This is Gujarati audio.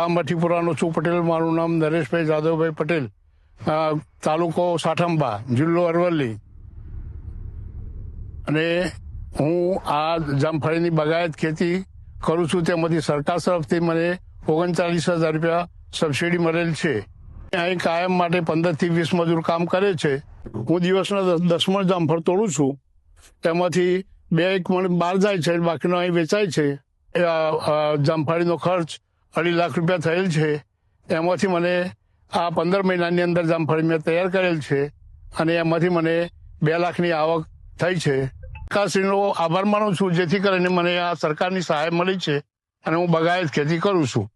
ગામ મઠીપુરાનો છું. પટેલ મારું નામ નરેશભાઈ જાદવભાઈ પટેલ, તાલુકો સાઠંબા, જિલ્લો અરવલ્લી. અને હું આ જામફળીની બાગાયત ખેતી કરું છું. તેમાંથી સરકાર તરફથી મને 39,000 રૂપિયા સબસિડી મળેલ છે. અહીં કાયમ માટે 15 થી 20 મજૂર કામ કરે છે. હું દિવસના 10 મણ જામફળ તોડું છું. તેમાંથી 2 મણ બહાર જાય છે, બાકીનો અહીં વેચાય છે. જામફળીનો ખર્ચ 2.5 લાખ રૂપિયા થયેલ છે. એમાંથી મને આ 15 મહિનાની અંદર જામફળી મેં તૈયાર કરેલ છે અને એમાંથી મને 2 લાખની આવક થઈ છે. સરકારશ્રીનો આભાર માનું છું, જેથી કરીને મને આ સરકારની સહાય મળી છે અને હું બાગાયત ખેતી કરું છું.